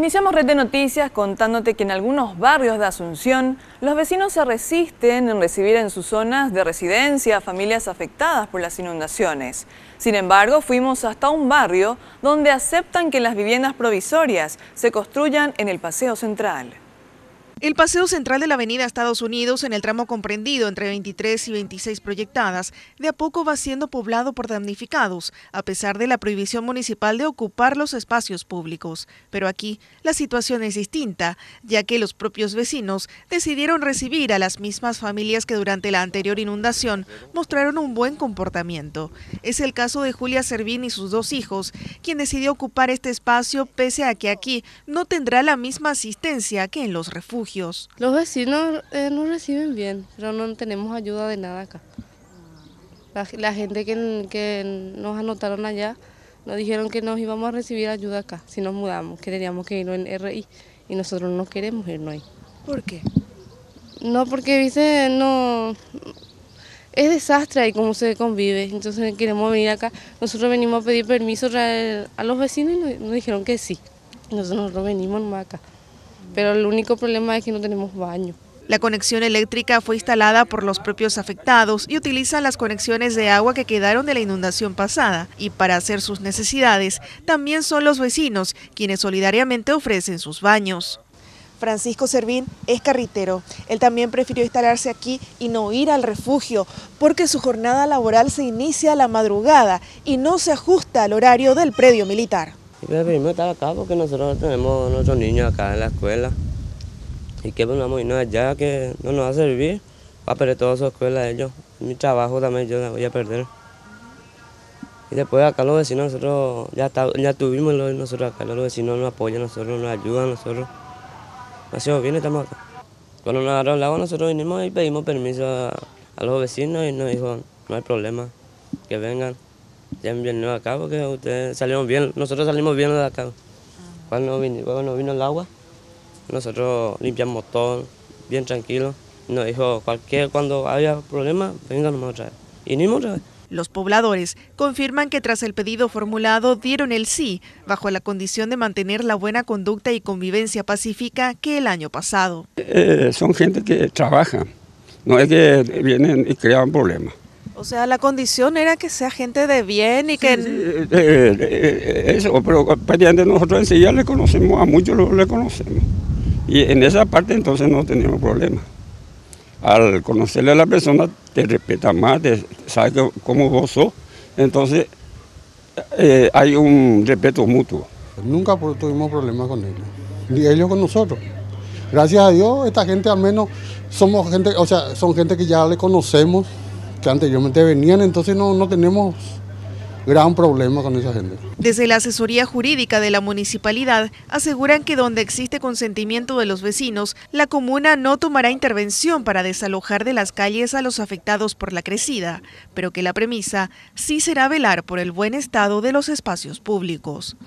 Iniciamos Red de Noticias contándote que en algunos barrios de Asunción los vecinos se resisten en recibir en sus zonas de residencia a familias afectadas por las inundaciones. Sin embargo, fuimos hasta un barrio donde aceptan que las viviendas provisorias se construyan en el Paseo Central. El Paseo Central de la Avenida Estados Unidos, en el tramo comprendido entre 23 y 26 proyectadas, de a poco va siendo poblado por damnificados, a pesar de la prohibición municipal de ocupar los espacios públicos. Pero aquí la situación es distinta, ya que los propios vecinos decidieron recibir a las mismas familias que durante la anterior inundación mostraron un buen comportamiento. Es el caso de Julia Servín y sus dos hijos, quien decidió ocupar este espacio pese a que aquí no tendrá la misma asistencia que en los refugios. Los vecinos nos reciben bien, pero no tenemos ayuda de nada acá. La gente que nos anotaron allá nos dijeron que nos íbamos a recibir ayuda acá si nos mudamos, que teníamos que irnos en RI y nosotros no queremos irnos ahí. ¿Por qué? No, porque dice, no, es desastre ahí cómo se convive, entonces queremos venir acá. Nosotros venimos a pedir permiso a los vecinos y nos dijeron que sí, entonces nosotros venimos nomás acá. Pero el único problema es que no tenemos baño. La conexión eléctrica fue instalada por los propios afectados y utilizan las conexiones de agua que quedaron de la inundación pasada. Y para hacer sus necesidades, también son los vecinos quienes solidariamente ofrecen sus baños. Francisco Servín es carretero. Él también prefirió instalarse aquí y no ir al refugio, porque su jornada laboral se inicia a la madrugada y no se ajusta al horario del predio militar. Preferimos estar acá porque nosotros tenemos nuestros niños acá en la escuela y que vamos a irnos allá que no nos va a servir, va a perder toda su escuela ellos, mi trabajo también yo la voy a perder. Y después acá los vecinos nosotros ya tuvimos nosotros acá, los vecinos nos apoyan, nosotros nos ayudan, nosotros hacemos bien, estamos acá. Cuando nos agarró el agua nosotros vinimos y pedimos permiso a los vecinos y nos dijo no hay problema, que vengan. Ya vinieron acá porque ustedes salieron bien, nosotros salimos bien de acá. Cuando vino el agua, nosotros limpiamos todo, bien tranquilo. Nos dijo cuando haya problemas, vengan nomás otra vez. Y ni otra vez. Los pobladores confirman que tras el pedido formulado dieron el sí, bajo la condición de mantener la buena conducta y convivencia pacífica que el año pasado. Son gente que trabaja, no es que vienen y crean problemas. O sea, la condición era que sea gente de bien y que... Sí, eso, pero prácticamente nosotros enseguida le conocemos, a muchos le conocemos. Y en esa parte entonces no tenemos problema. Al conocerle a la persona te respeta más, te sabe cómo vos sos, entonces hay un respeto mutuo. Nunca tuvimos problemas con ellos, ni ellos con nosotros. Gracias a Dios, esta gente al menos somos gente, o sea, son gente que ya le conocemos, que anteriormente venían, entonces no tenemos gran problema con esa gente. Desde la asesoría jurídica de la municipalidad aseguran que donde existe consentimiento de los vecinos, la comuna no tomará intervención para desalojar de las calles a los afectados por la crecida, pero que la premisa sí será velar por el buen estado de los espacios públicos.